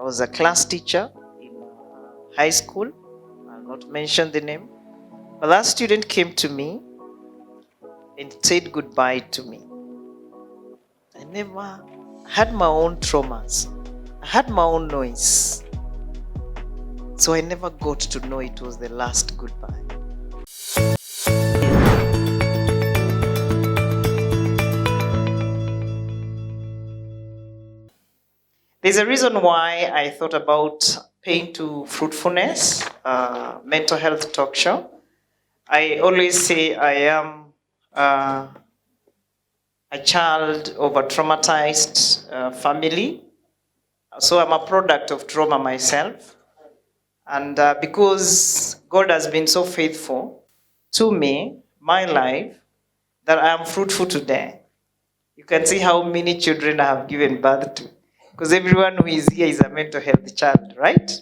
I was a class teacher in high school. I'll not mention the name. But that student came to me and said goodbye to me. I never had my own traumas. I had my own noise. So I never got to know it was the last goodbye. There's a reason why I thought about paying to Fruitfulness, mental health talk show. I always say I am a child of a traumatized family. So I'm a product of trauma myself. And because God has been so faithful to me, my life, that I am fruitful today. You can see how many children I have given birth to. Because everyone who is here is a mental health child, right?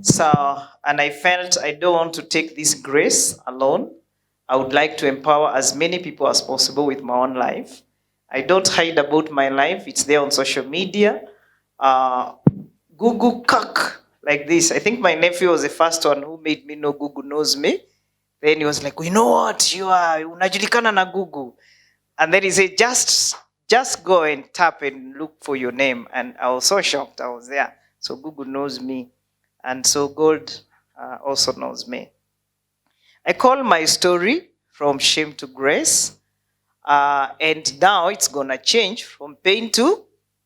So, and I felt I don't want to take this grace alone. I would like to empower as many people as possible with my own life. I don't hide about my life. It's there on social media. Google cock like this. I think my nephew was the first one who made me know Google knows me. Then he was like, you know what? You are unajulikana na Google. And then he said, just go and tap and look for your name. And I was so shocked. I was there. So Google knows me. And so God also knows me. I call my story From Shame to Grace. And now it's going to change from pain to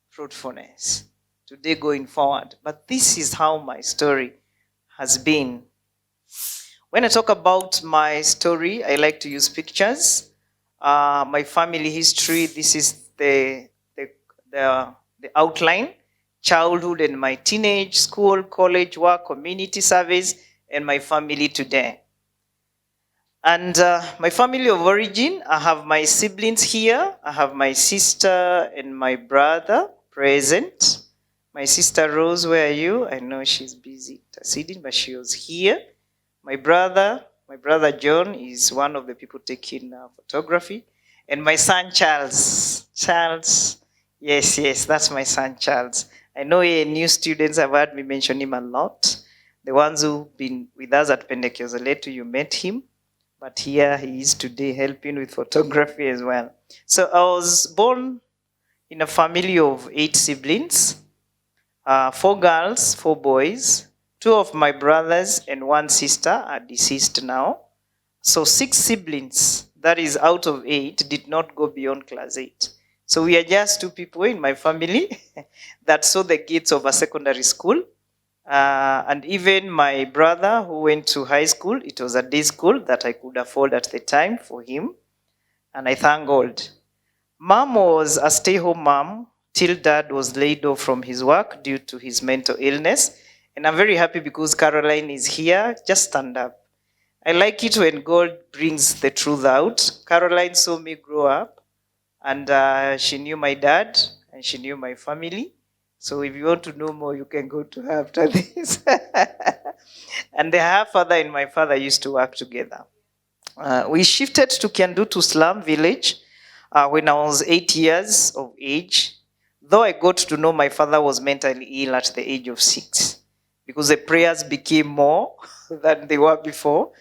fruitfulness. Today going forward. But this is how my story has been. When I talk about my story, I like to use pictures. My family history, this is the outline. Childhood and my teenage, school, college, work, community service, and my family today. And my family of origin, I have my siblings here. I have my sister and my brother present. My sister Rose, where are you? I know she's busy sitting, but she was here. My brother John is one of the people taking photography. And my son Charles. Yes, that's my son Charles. I know new students have heard me mention him a lot. The ones who've been with us at Pentecost, you met him. But here he is today helping with photography as well. So I was born in a family of 8 siblings. 4 girls, 4 boys. 2 of my brothers and 1 sister are deceased now. So 6 siblings, that is out of 8, did not go beyond class 8. So we are just 2 people in my family that saw the gates of a secondary school. And even my brother who went to high school, it was a day school that I could afford at the time for him. And I thank God. Mom was a stay-home mom till dad was laid off from his work due to his mental illness. And I'm very happy because Caroline is here. Just stand up. I like it when God brings the truth out. Caroline saw me grow up. And she knew my dad, and she knew my family. So if you want to know more, you can go to her after this. And her father and my father used to work together. We shifted to Kiandutu slum village when I was 8 years of age. Though I got to know my father was mentally ill at the age of 6. Because the prayers became more than they were before.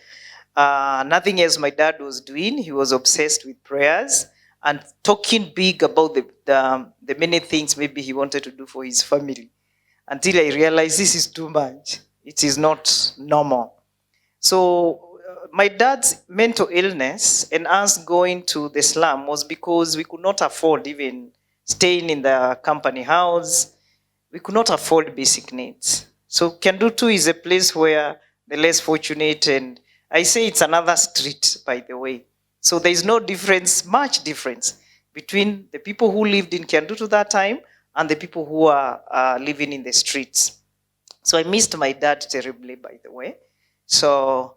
Nothing else my dad was doing. He was obsessed with prayers and talking big about the many things maybe he wanted to do for his family. Until I realized this is too much. It is not normal. So my dad's mental illness and us going to the slum was because we could not afford even staying in the company house. We could not afford basic needs. So Kiandutu is a place where the less fortunate, and I say it's another street, by the way. So there is no difference, much difference, between the people who lived in Kiandutu that time and the people who are living in the streets. So I missed my dad terribly, by the way. So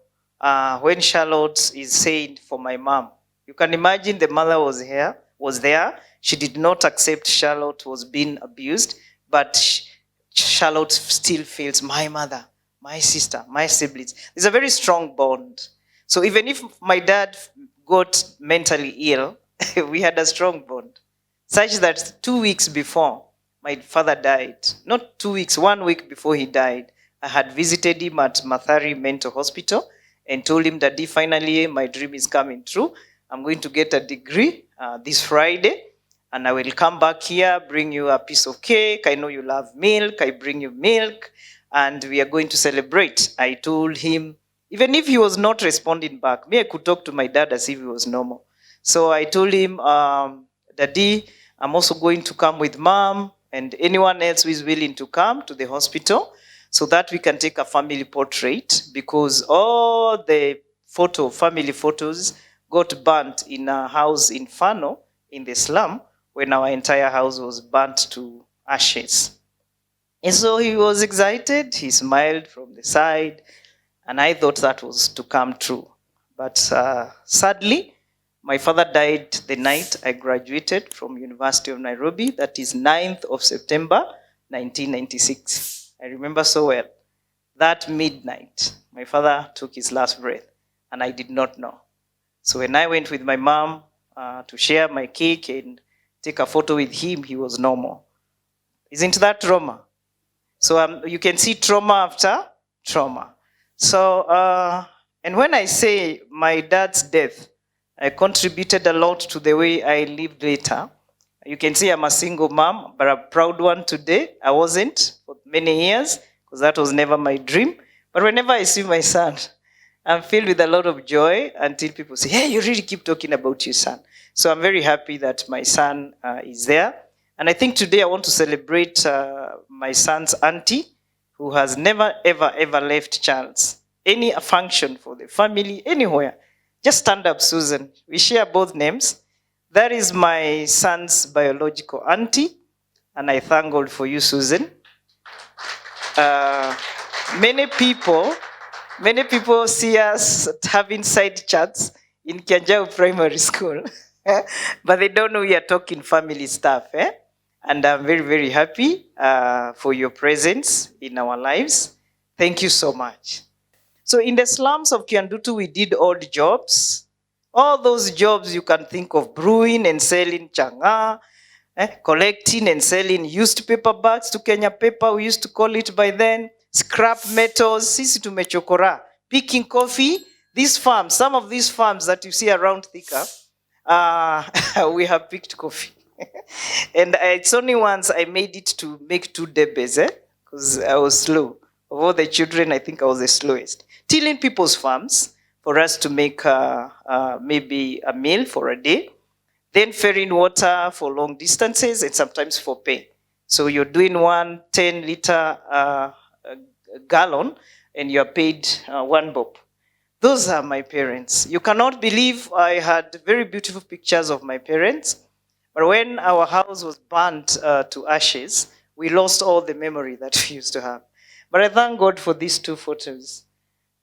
when Charlotte is saying for my mom, you can imagine the mother was there. She did not accept Charlotte was being abused, but Charlotte still feels my mother, my sister, my siblings. There's a very strong bond. So even if my dad got mentally ill, we had a strong bond. Such that 2 weeks before, my father died. Not 2 weeks, 1 week before he died, I had visited him at Mathari Mental Hospital and told him that finally my dream is coming true. I'm going to get a degree this Friday, and I will come back here, bring you a piece of cake. I know you love milk. I bring you milk, and we are going to celebrate. I told him, even if he was not responding back, me, I could talk to my dad as if he was normal. So I told him, Daddy, I'm also going to come with mom and anyone else who is willing to come to the hospital so that we can take a family portrait, because all the family photos got burnt in a house in Fano in the slum when our entire house was burnt to ashes. And so he was excited, he smiled from the side, and I thought that was to come true. But sadly, my father died the night I graduated from University of Nairobi. That is 9th of September, 1996. I remember so well. That midnight, my father took his last breath, and I did not know. So when I went with my mom to share my cake and take a photo with him, he was normal. Isn't that trauma? So you can see trauma after trauma. So, and when I say my dad's death, I contributed a lot to the way I lived later. You can see I'm a single mom, but a proud one today. I wasn't for many years, because that was never my dream. But whenever I see my son, I'm filled with a lot of joy until people say, hey, you really keep talking about your son. So I'm very happy that my son is there. And I think today I want to celebrate my son's auntie, who has never, ever, ever left chance. Any function for the family, anywhere. Just stand up, Susan. We share both names. That is my son's biological auntie. And I thank God for you, Susan. Many people see us having side chats in Kianjao Primary School. But they don't know we are talking family stuff. And I'm very, very happy for your presence in our lives. Thank you so much. So in the slums of Kiandutu, we did odd jobs. All those jobs you can think of: brewing and selling changa, collecting and selling used paper bags to Kenya paper, we used to call it by then, scrap metals, sisi tumechokora, picking coffee. These farms, some of these farms that you see around Thika, we have picked coffee. And it's only once I made it to make 2 debes, because I was slow. Of all the children, I think I was the slowest. Tilling people's farms for us to make maybe a meal for a day. Then ferrying water for long distances and sometimes for pay. So you're doing 1 10-liter gallon and you're paid 1 bob. Those are my parents. You cannot believe I had very beautiful pictures of my parents. But when our house was burnt to ashes, we lost all the memory that we used to have. But I thank God for these 2 photos.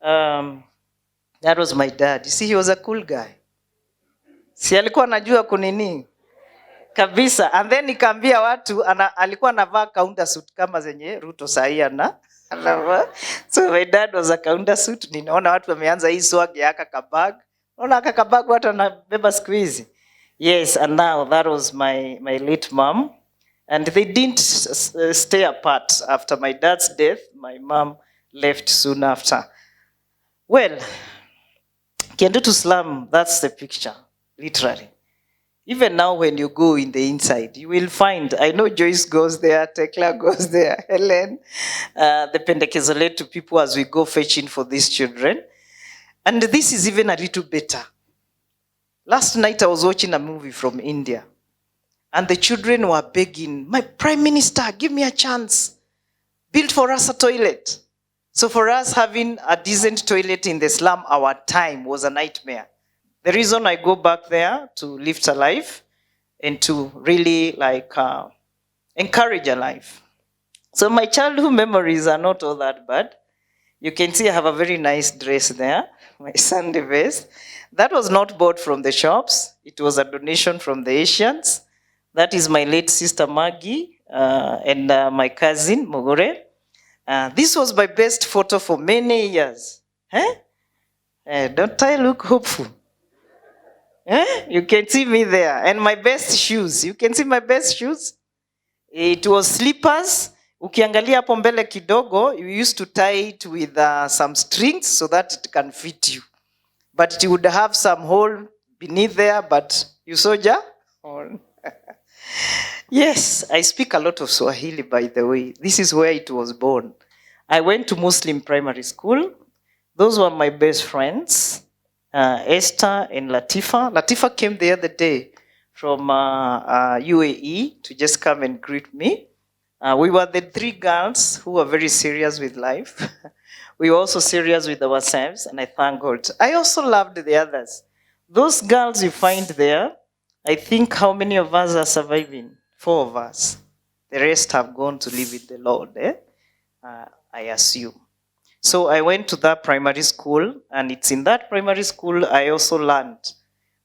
That was my dad. You see, he was a cool guy. Si alikuwa anajua kunini kabisa. And then nikaambia watu alikuwa anavaa counter suit kama zenye Ruto sahi anavaa. So my dad was a counter suit. Ninaona watu wameanza hii swag ya kabag. Unaona kabag watu wanabeba siku hizi. Yes, and now that was my late mom. And they didn't stay apart. After my dad's death, my mom left soon after. Well, Kiandutu slum, that's the picture, literally. Even now when you go in the inside, you will find, I know Joyce goes there, Tekla goes there, Helen, the Pendekezoletu people as we go fetching for these children. And this is even a little better. Last night I was watching a movie from India. And the children were begging, my Prime Minister, give me a chance. Build for us a toilet. So for us, having a decent toilet in the slum, our time was a nightmare. The reason I go back there to lift a life and to really encourage a life. So my childhood memories are not all that bad. You can see I have a very nice dress there, my Sunday vest. That was not bought from the shops. It was a donation from the Asians. That is my late sister Maggie and my cousin Mogore. This was my best photo for many years. Don't I look hopeful? You can see me there. And my best shoes. You can see my best shoes. It was slippers. Ukiangalia hapo mbele kidogo, you used to tie it with some strings so that it can fit you. But it would have some hole beneath there, but you saw Yes, I speak a lot of Swahili, by the way. This is where it was born. I went to Muslim primary school. Those were my best friends, Esther and Latifa. Latifa came the other day from UAE to just come and greet me. We were the three girls who were very serious with life. We were also serious with ourselves, and I thank God. I also loved the others. Those girls you find there, I think how many of us are surviving? 4 of us. The rest have gone to live with the Lord, I assume. So I went to that primary school, and it's in that primary school I also learned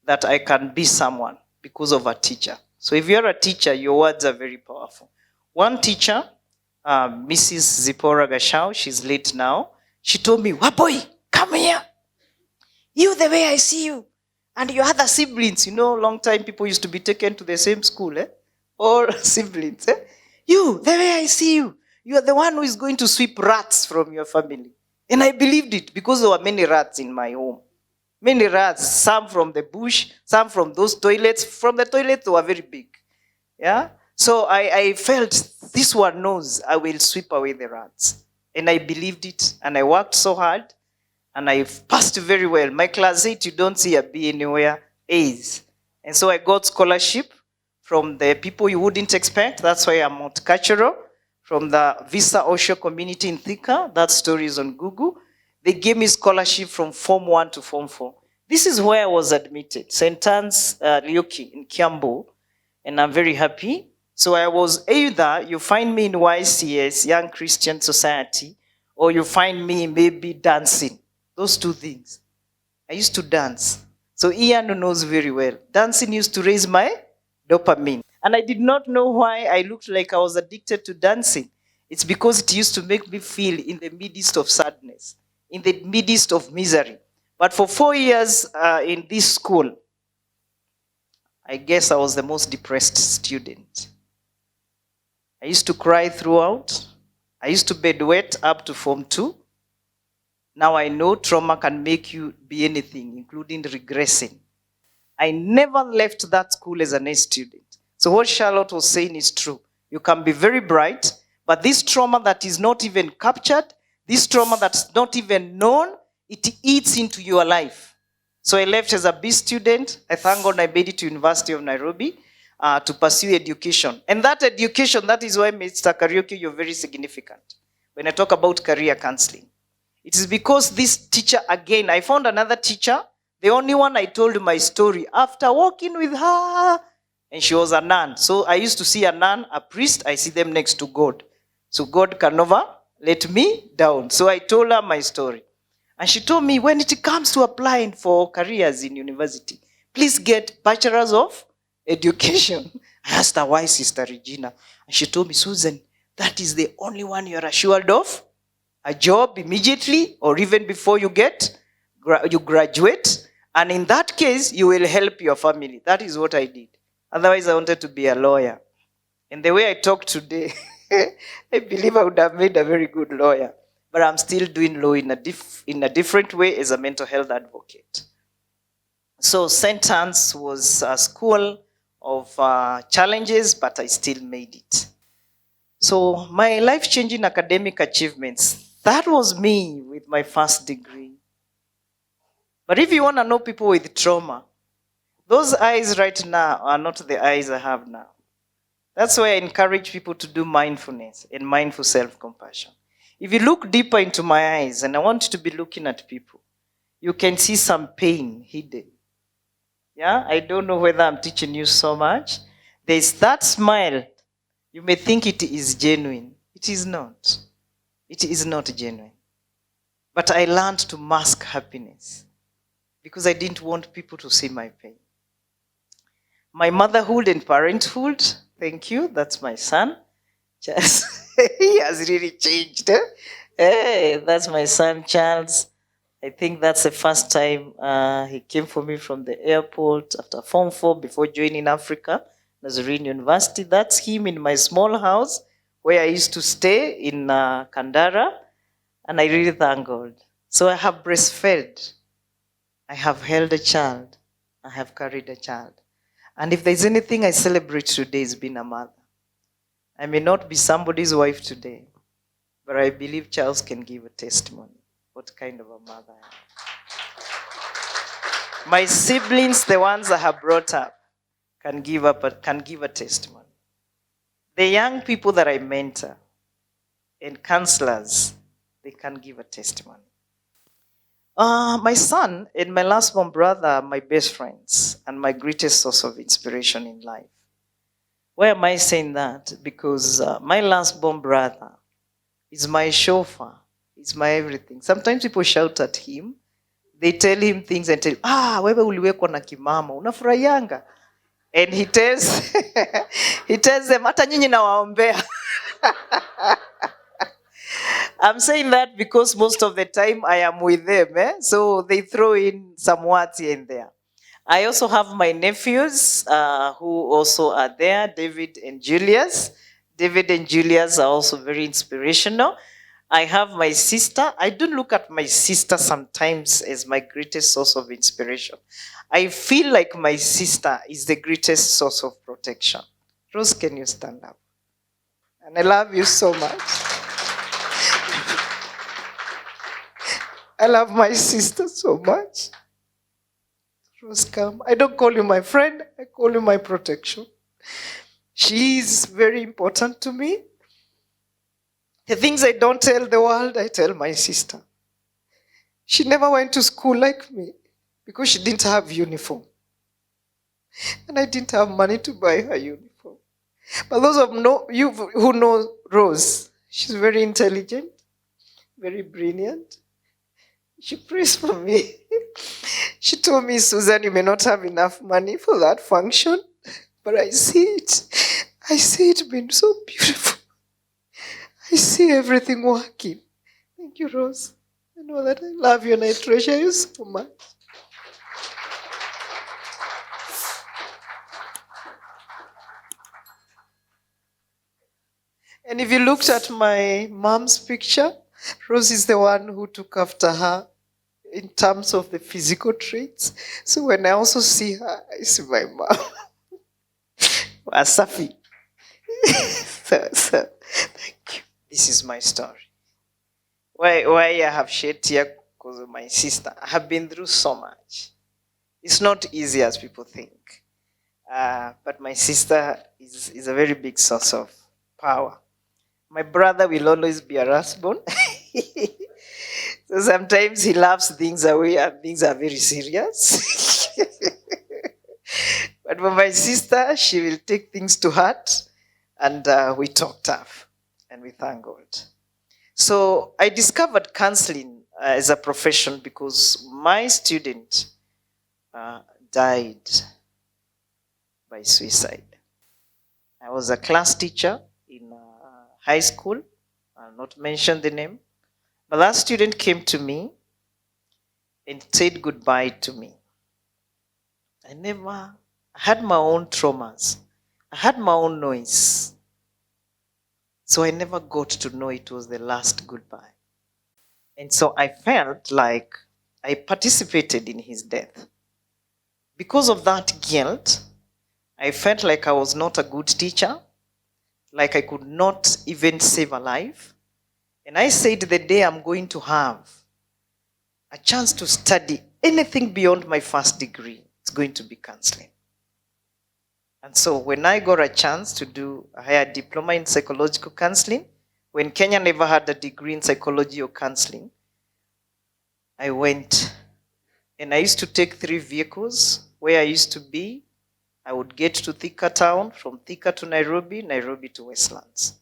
that I can be someone because of a teacher. So if you're a teacher, your words are very powerful. One teacher, Mrs. Zipporah Gashau, she's late now, she told me, "Waboy, come here. You, the way I see you, and your other siblings, long time people used to be taken to the same school, all siblings. You, the way I see you, you are the one who is going to sweep rats from your family." And I believed it because there were many rats in my home. Many rats, some from the bush, some from those toilets. From the toilets, they were very big. Yeah? So I felt this one knows I will sweep away the rats. And I believed it, and I worked so hard, and I passed very well. My class 8, you don't see a B anywhere, A's. And so I got scholarship from the people you wouldn't expect. That's why I'm multicultural. From the Visa Osho community in Thika. That story is on Google. They gave me scholarship from Form 1 to Form 4. This is where I was admitted, St. Anne's Lyoki in Kiambu, and I'm very happy. So I was either, you find me in YCS, Young Christian Society, or you find me maybe dancing. Those two things. I used to dance. So Ian knows very well. Dancing used to raise my dopamine. And I did not know why I looked like I was addicted to dancing. It's because it used to make me feel in the midst of sadness, in the midst of misery. But for 4 years in this school, I guess I was the most depressed student. I used to cry throughout. I used to bedwet up to Form 2. Now I know trauma can make you be anything, including regressing. I never left that school as an A student. So what Charlotte was saying is true. You can be very bright, but this trauma that is not even captured, this trauma that's not even known, it eats into your life. So I left as a B student. I thank God I made it to University of Nairobi to pursue education. And that education, that is why, Mr. Karaoke, you're very significant when I talk about career counseling. It is because this teacher, again, I found another teacher, the only one I told my story after walking with her, and she was a nun. So I used to see a nun, a priest, I see them next to God. So God can never let me down. So I told her my story. And she told me, when it comes to applying for careers in university, please get bachelors of education. I asked her, why, Sister Regina? And she told me, Susan, that is the only one you're assured of a job immediately or even before you graduate. And in that case, you will help your family. That is what I did. Otherwise, I wanted to be a lawyer. And the way I talk today, I believe I would have made a very good lawyer. But I'm still doing law in a different way as a mental health advocate. So St. Anne's was a school of challenges, but I still made it. So my life-changing academic achievements, that was me with my first degree. But if you want to know people with trauma, those eyes right now are not the eyes I have now. That's why I encourage people to do mindfulness and mindful self-compassion. If you look deeper into my eyes, and I want you to be looking at people, you can see some pain hidden. Yeah, I don't know whether I'm teaching you so much. There's that smile. You may think it is genuine. It is not. It is not genuine. But I learned to mask happiness because I didn't want people to see my pain. My motherhood and parenthood, thank you, that's my son. He has really changed. Hey, that's my son, Charles. I think that's the first time he came for me from the airport after Form 4 before joining Africa. Nazarene University. That's him in my small house where I used to stay in Kandara. And I really thank God. So I have breastfed. I have held a child. I have carried a child. And if there's anything I celebrate today, it's being a mother. I may not be somebody's wife today, but I believe Charles can give a testimony what kind of a mother I am. My siblings, the ones I have brought up, can give a testimony. The young people that I mentor and counselors, they can give a testimony. My son and my last born brother are my best friends and my greatest source of inspiration in life. Why am I saying that? Because my last born brother is my chauffeur, is my everything. Sometimes people shout at him. They tell him things and tell him, wewe uliwekwa na kimama, unafurahiyanga. And he tells them, hata nyinyi nawaombea. I'm saying that because most of the time I am with them. So they throw in some words here and there. I also have my nephews who also are there, David and Julius. David and Julius are also very inspirational. I have my sister. I don't look at my sister sometimes as my greatest source of inspiration. I feel like my sister is the greatest source of protection. Rose, can you stand up? And I love you so much. I love my sister so much. Rose, come. I don't call you my friend. I call you my protection. She is very important to me. The things I don't tell the world, I tell my sister. She never went to school like me because she didn't have uniform. And I didn't have money to buy her uniform. But those of you who know Rose, she's very intelligent, very brilliant. She prays for me. She told me, Susan, you may not have enough money for that function, but I see it. I see it being so beautiful. I see everything working. Thank you, Rose. I know that I love you and I treasure you so much. And if you looked at my mom's picture, Rose is the one who took after her in terms of the physical traits. So when I also see her, I see my mom. Asafi. so, thank you. This is my story. Why I have shed tears because of my sister. I have been through so much. It's not easy as people think. But my sister is a very big source of power. My brother will always be a rasbon. So sometimes he laughs things away and things are very serious. But for my sister, she will take things to heart and we talk tough and we thank God. So I discovered counseling as a profession because my student died by suicide. I was a class teacher in high school. I'll not mention the name. But that student came to me and said goodbye to me. I had my own traumas. I had my own noise. So I never got to know it was the last goodbye. And so I felt like I participated in his death. Because of that guilt, I felt like I was not a good teacher, like I could not even save a life. And I said the day I'm going to have a chance to study anything beyond my first degree, it's going to be counseling. And so when I got a chance to do a higher diploma in psychological counseling, when Kenya never had a degree in psychology or counseling, I went and I used to take 3 vehicles. Where I used to be, I would get to Thika town, from Thika to Nairobi, Nairobi to Westlands.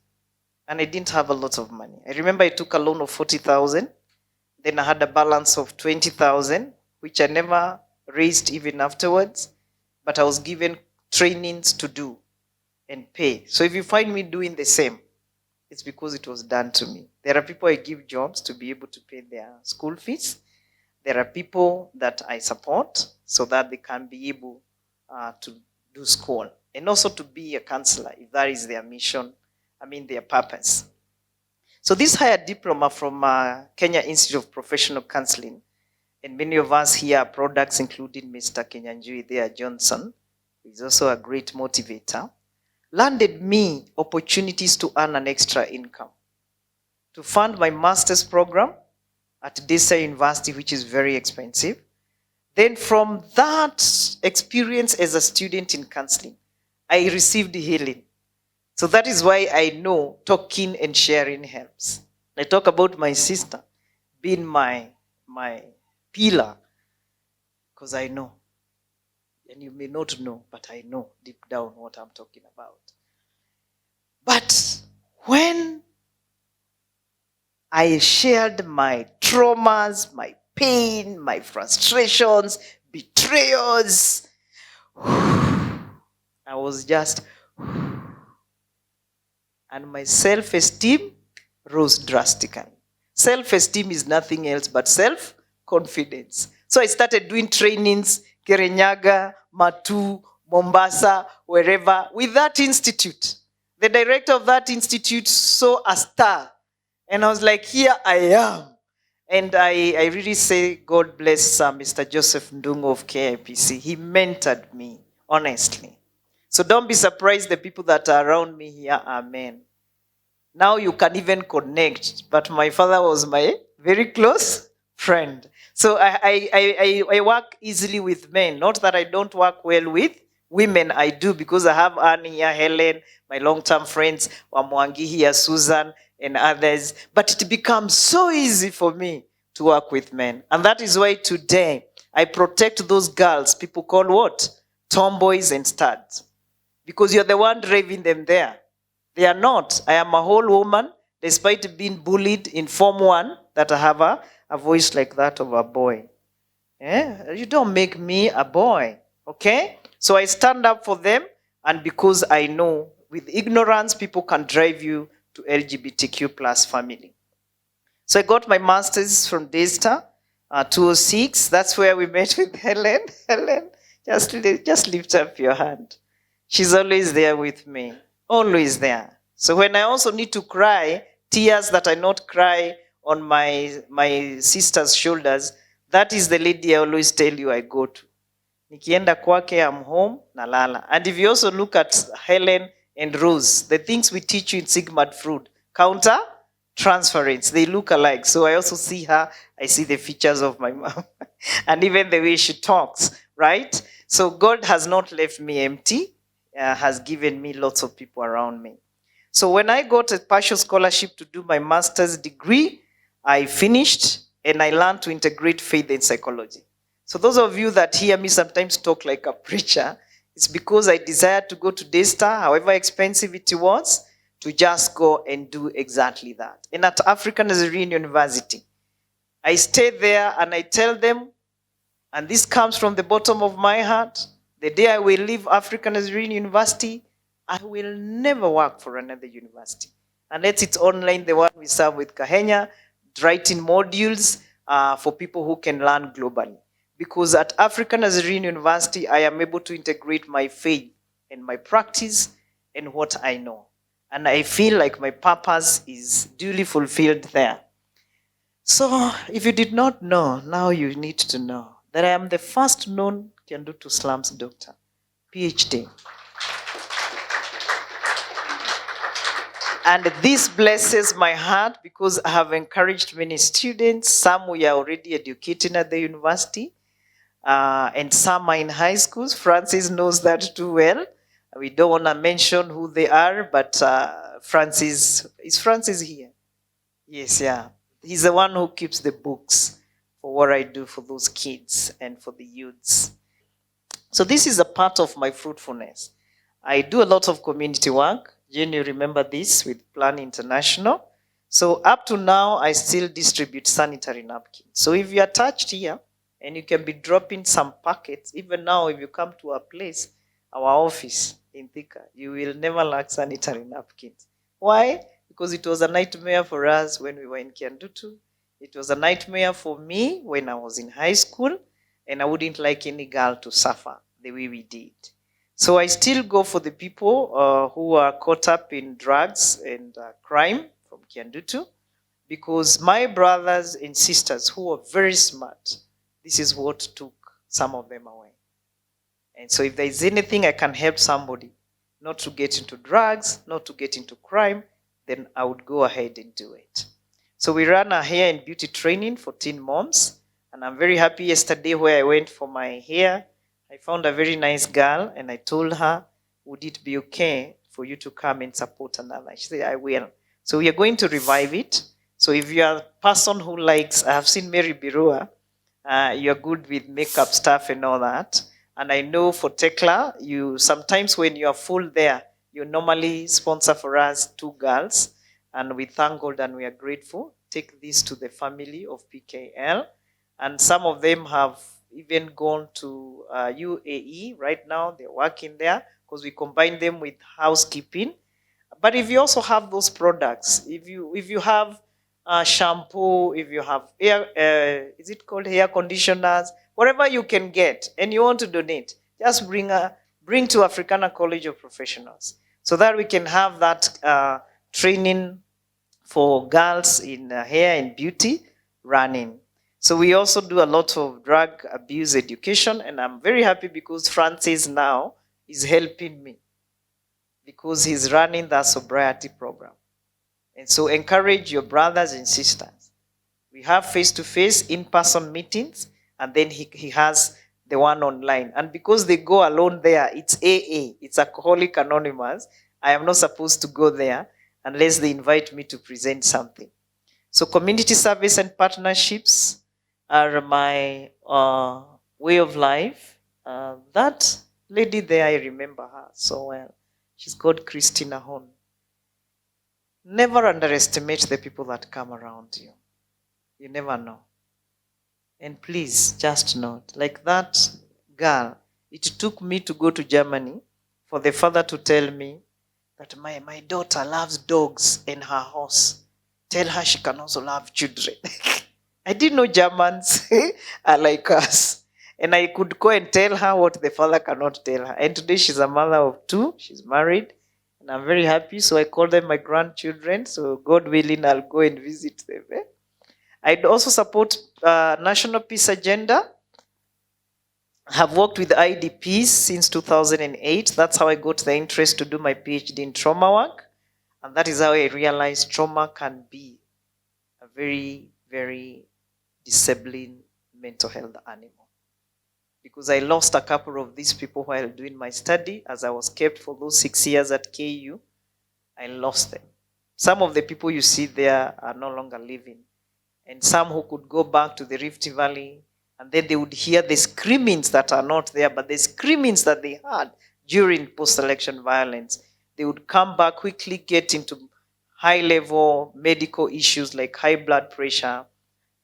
And I didn't have a lot of money. I remember I took a loan of 40,000. Then I had a balance of 20,000, which I never raised even afterwards. But I was given trainings to do and pay. So if you find me doing the same, it's because it was done to me. There are people I give jobs to be able to pay their school fees. There are people that I support so that they can be able to do school. and also to be a counselor, if that is their mission, their purpose. So this higher diploma from Kenya Institute of Professional Counseling, and many of us here are products, including Mr. Kenyanjui there, Johnson, who is also a great motivator, landed me opportunities to earn an extra income, to fund my master's program at Desa University, which is very expensive. Then from that experience as a student in counseling, I received healing. So that is why I know talking and sharing helps. I talk about my sister being my pillar, because I know. And you may not know, but I know deep down what I'm talking about. But when I shared my traumas, my pain, my frustrations, betrayals, I was just, and my self-esteem rose drastically. Self-esteem is nothing else but self-confidence. So I started doing trainings, Kirinyaga, Matu, Mombasa, wherever, with that institute. The director of that institute saw a star. And I was like, here I am. And I really say, God bless Mr. Joseph Ndungo of KIPC. He mentored me, honestly. So don't be surprised the people that are around me here are men. Now you can even connect. But my father was my very close friend. So I work easily with men. Not that I don't work well with women, I do, because I have Anne here, Helen, my long-term friends, Wamwangi here, Susan, and others. But it becomes so easy for me to work with men. And that is why today I protect those girls people call what? Tomboys and studs. Because you're the one driving them there. They are not. I am a whole woman, despite being bullied in Form 1, that I have a voice like that of a boy. You don't make me a boy, okay? So I stand up for them, and because I know with ignorance, people can drive you to LGBTQ plus family. So I got my master's from Daystar, 206. That's where we met with Helen. Helen, just lift up your hand. She's always there with me, always there. So when I also need to cry, tears that I not cry on my sister's shoulders, that is the lady I always tell you I go to. Nikienda kwake, I'm home, nalala. And if you also look at Helen and Rose, the things we teach you in Sigmund Freud, counter transference, they look alike. So I also see her, I see the features of my mom, and even the way she talks, right? So God has not left me empty, has given me lots of people around me. So when I got a partial scholarship to do my master's degree, I finished and I learned to integrate faith and psychology. So those of you that hear me sometimes talk like a preacher, it's because I desired to go to Daystar, however expensive it was, to just go and do exactly that. And at African Nazarene University, I stay there and I tell them, and this comes from the bottom of my heart, the day I will leave African Nazarene University, I will never work for another university. Unless it's online, the one we serve with Kahenya, writing modules for people who can learn globally. Because at African Nazarene University, I am able to integrate my faith and my practice and what I know. And I feel like my purpose is duly fulfilled there. So if you did not know, now you need to know that I am the first known Kiandutu slums doctor, PhD. And this blesses my heart because I have encouraged many students. Some we are already educating at the university, and some are in high schools. Francis knows that too well. We don't want to mention who they are, but Francis, is Francis here? Yes, yeah. He's the one who keeps the books for what I do for those kids and for the youths. So this is a part of my fruitfulness. I do a lot of community work. Jane, you remember this with Plan International. So up to now, I still distribute sanitary napkins. So if you are touched here, and you can be dropping some packets, even now if you come to a place, our office in Thika, you will never lack sanitary napkins. Why? Because it was a nightmare for us when we were in Kiandutu. It was a nightmare for me when I was in high school, and I wouldn't like any girl to suffer the way we did. So I still go for the people who are caught up in drugs and crime from Kiandutu, because my brothers and sisters who are very smart, this is what took some of them away. And so if there is anything I can help somebody not to get into drugs, not to get into crime, then I would go ahead and do it. So we ran a hair and beauty training for teen moms, and I'm very happy yesterday where I went for my hair, I found a very nice girl and I told her, would it be okay for you to come and support another? She said, I will. So we are going to revive it. So if you are a person who likes, I have seen Mary Birua, you're good with makeup stuff and all that. And I know for Tekla, you sometimes when you are full there, you normally sponsor for us 2 girls. And we thank God and we are grateful. Take this to the family of PKL. And some of them have even gone to UAE right now. They're working there because we combine them with housekeeping. But if you also have those products, if you have shampoo, if you have is it called hair conditioners, whatever you can get, and you want to donate, just bring to Africana College of Professionals, so that we can have that training for girls in hair and beauty running. So we also do a lot of drug abuse education, and I'm very happy because Francis now is helping me because he's running that sobriety program. And so encourage your brothers and sisters. We have face-to-face, in-person meetings, and then he has the one online. And because they go alone there, it's AA, it's Alcoholic Anonymous. I am not supposed to go there unless they invite me to present something. So community service and partnerships are my way of life. That lady there, I remember her so well. She's called Christina Horn. Never underestimate the people that come around you. You never know. And please, just note, like that girl, it took me to go to Germany for the father to tell me that my daughter loves dogs and her horse. Tell her she can also love children. I didn't know Germans are like us. And I could go and tell her what the father cannot tell her. And today she's a mother of 2. She's married. And I'm very happy. So I call them my grandchildren. So God willing, I'll go and visit them. I'd also support National Peace Agenda. I have worked with IDPs since 2008. That's how I got the interest to do my PhD in trauma work. And that is how I realized trauma can be a very, very disabling mental health animal. Because I lost a couple of these people while doing my study, as I was kept for those 6 years at KU. I lost them. Some of the people you see there are no longer living. And some who could go back to the Rift Valley, and then they would hear the screamings that are not there, but the screamings that they had during post-election violence. They would come back, quickly get into high-level medical issues like high blood pressure,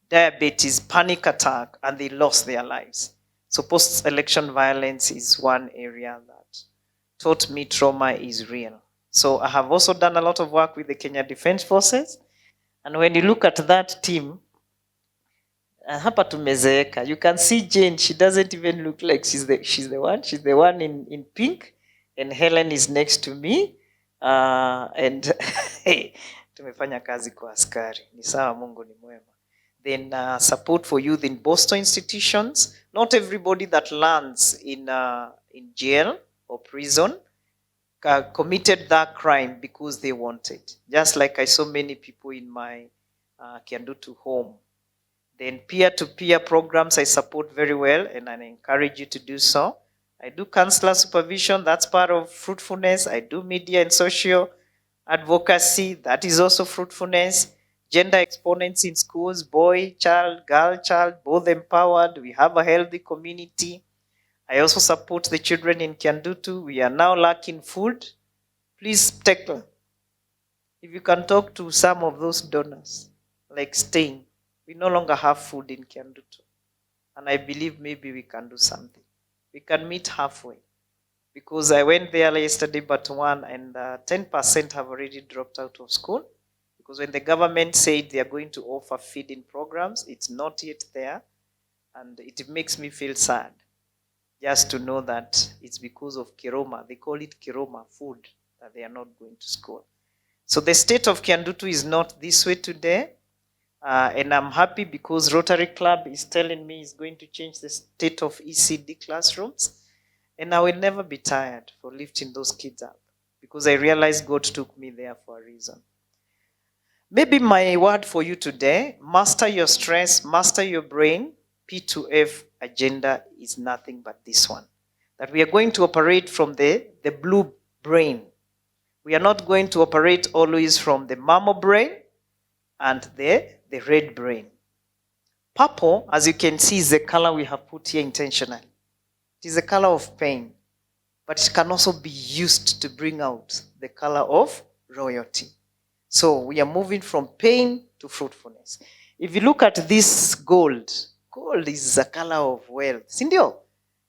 diabetes, panic attack, and they lost their lives. So post-election violence is one area that taught me trauma is real. So I have also done a lot of work with the Kenya Defense Forces. And when you look at that team, hapa tumezeeka. You can see Jane, she doesn't even look like she's the one. She's the one in pink. And Helen is next to me. And tumefanya kazi kwa askari. Ni sawa, Mungu ni mwema. Then support for youth in Boston institutions. Not everybody that lands in jail or prison committed that crime because they wanted. Just like I saw many people in my Kiandutu home. Then peer-to-peer programs I support very well, and I encourage you to do so. I do counselor supervision, that's part of Fruitfulness. I do media and social advocacy, that is also Fruitfulness. Gender exponents in schools, boy child, girl child, both empowered. We have a healthy community. I also support the children in Kiandutu. We are now lacking food. Please take them. If you can talk to some of those donors, like Stain, we no longer have food in Kiandutu. And I believe maybe we can do something. We can meet halfway. Because I went there yesterday but one, and 10% have already dropped out of school. Because when the government said they are going to offer feeding programs, it's not yet there. And it makes me feel sad. just to know that it's because of Kiroma. They call it Kiroma food that they are not going to school. So the state of Kiandutu is not this way today. And I'm happy because Rotary Club is telling me it's going to change the state of ECD classrooms. And I will never be tired for lifting those kids up because I realized God took me there for a reason. Maybe my word for you today, master your stress, master your brain. P2F agenda is nothing but this one. That we are going to operate from the blue brain. We are not going to operate always from the mammal brain and the red brain. Purple, as you can see, is the color we have put here intentionally. It is the color of pain, but it can also be used to bring out the color of royalty. So we are moving from pain to fruitfulness. If you look at this gold is a color of wealth. Sindio?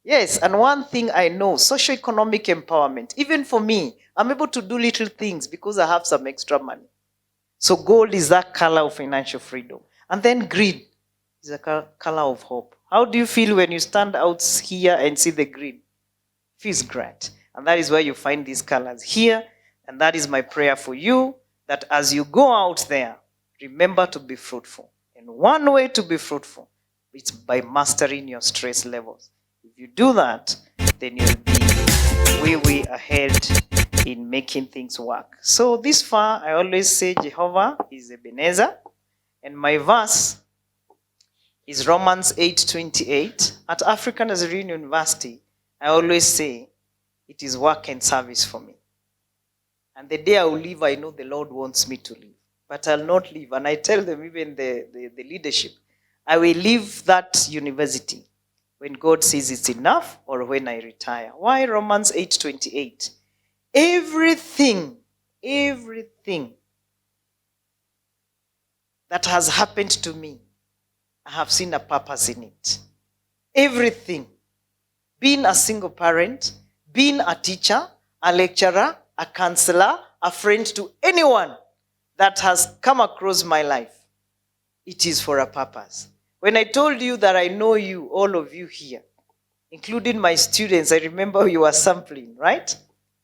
Yes, and one thing I know, socioeconomic empowerment. Even for me, I'm able to do little things because I have some extra money. So gold is that color of financial freedom. And then green is a color of hope. How do you feel when you stand out here and see the green? Feels great. And that is where you find these colors here. And that is my prayer for you, that as you go out there, remember to be fruitful. And one way to be fruitful is by mastering your stress levels. If you do that, then you'll be way ahead in making things work. So this far, I always say Jehovah is Ebenezer. And my verse is Romans 8:28. At African Nazarene University, I always say it is work and service for me. And the day I will leave, I know the Lord wants me to leave. But I'll not leave. And I tell them, even the leadership, I will leave that university when God says it's enough or when I retire. Why Romans 8:28? Everything that has happened to me, I have seen a purpose in it. Everything. Being a single parent, being a teacher, a lecturer, a counselor, a friend to anyone that has come across my life, it is for a purpose. When I told you that I know you, all of you here, including my students, I remember you were sampling, right?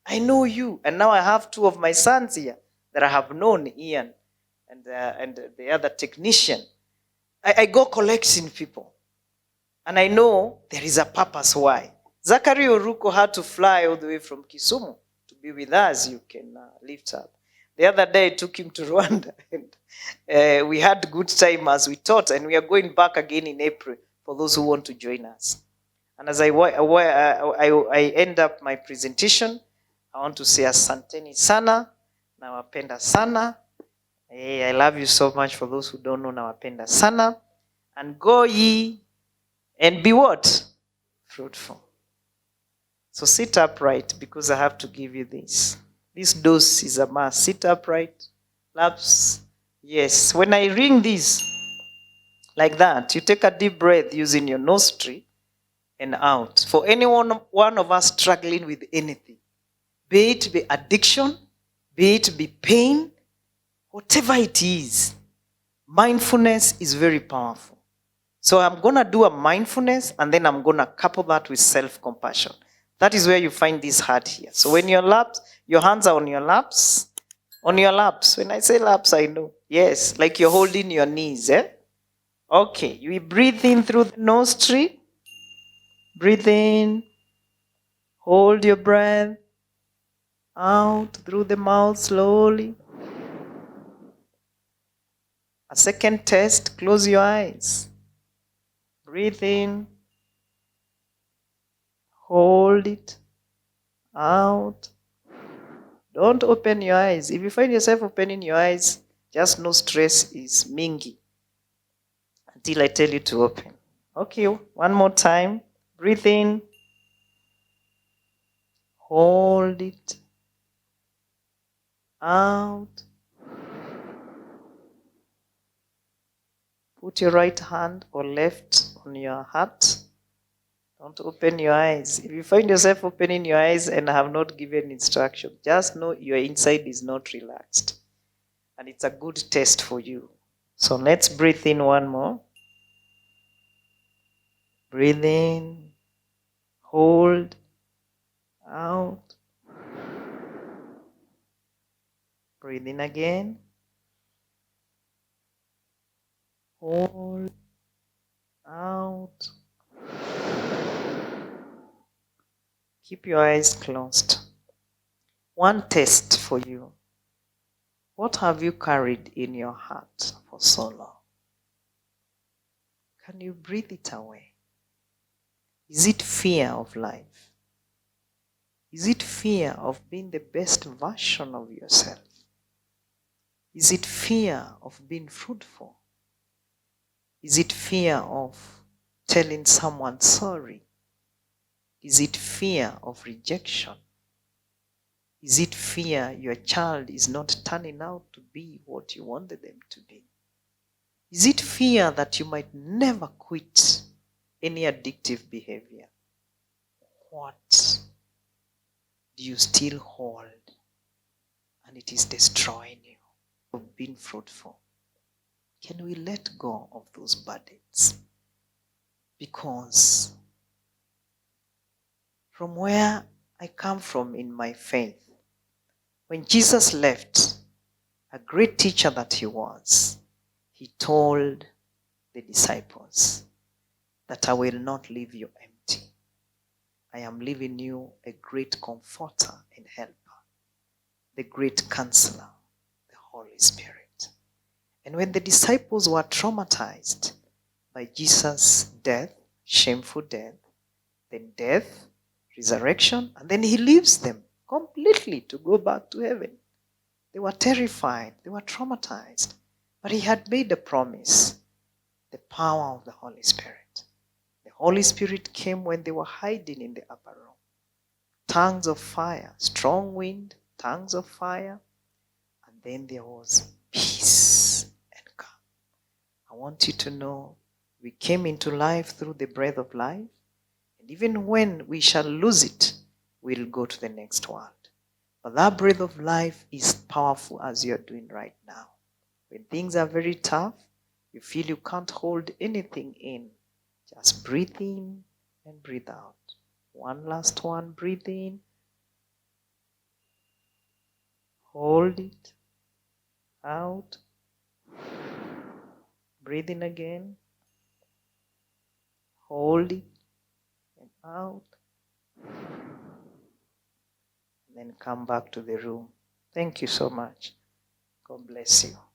I know you. And now I have two of my sons here that I have known, Ian and the other technician. I go collecting people. And I know there is a purpose why. Zachary Oruko had to fly all the way from Kisumu to be with us. You can lift up. The other day I took him to Rwanda. And we had good time as we taught. And we are going back again in April for those who want to join us. And as I end up my presentation, I want to say asanteni sana, nawapenda sana. Hey, I love you so much. For those who don't know, nawapenda sana. And go ye and be what? Fruitful. So sit upright because I have to give you this. This dose is a must. Sit upright. Laps. Yes. When I ring this like that, you take a deep breath using your nostril and out. For any one of us struggling with anything, be it be addiction, be it be pain, whatever it is, mindfulness is very powerful. So I'm going to do a mindfulness and then I'm going to couple that with self-compassion. That is where you find this heart here. So when your hands are on your laps. When I say laps, I know. Yes, like you're holding your knees. Okay, you breathe in through the nostril. Breathe in. Hold your breath. Out through the mouth slowly. A second test, close your eyes. Breathe in. Hold it. Out. Don't open your eyes. If you find yourself opening your eyes, just know stress is mingi until I tell you to open. Okay, one more time. Breathe in. Hold it. Out. Put your right hand or left on your heart. Don't open your eyes. If you find yourself opening your eyes and I have not given instruction, just know your inside is not relaxed. And it's a good test for you. So let's breathe in one more. Breathe in. Hold. Out. Breathe in again. Hold. Out. Keep your eyes closed. One test for you. What have you carried in your heart for so long? Can you breathe it away? Is it fear of life? Is it fear of being the best version of yourself? Is it fear of being fruitful? Is it fear of telling someone sorry? Is it fear of rejection? Is it fear your child is not turning out to be what you wanted them to be? Is it fear that you might never quit any addictive behavior? What do you still hold and it is destroying you of being fruitful? Can we let go of those burdens? Because from where I come from in my faith, when Jesus left, a great teacher that he was, he told the disciples that I will not leave you empty. I am leaving you a great comforter and helper, the great counselor, the Holy Spirit. And when the disciples were traumatized by Jesus' death, shameful death, then death, resurrection, and then he leaves them completely to go back to heaven. They were terrified, they were traumatized, but he had made a promise, the power of the Holy Spirit. The Holy Spirit came when they were hiding in the upper room. Tongues of fire, strong wind, tongues of fire, and then there was peace and calm. I want you to know we came into life through the breath of life, and even when we shall lose it, we'll go to the next world. But that breath of life is powerful as you're doing right now. When things are very tough, you feel you can't hold anything in. Just breathe in and breathe out. One last one, breathe in. Hold it. Out. Breathe in again. Hold it. And out. And then come back to the room. Thank you so much. God bless you.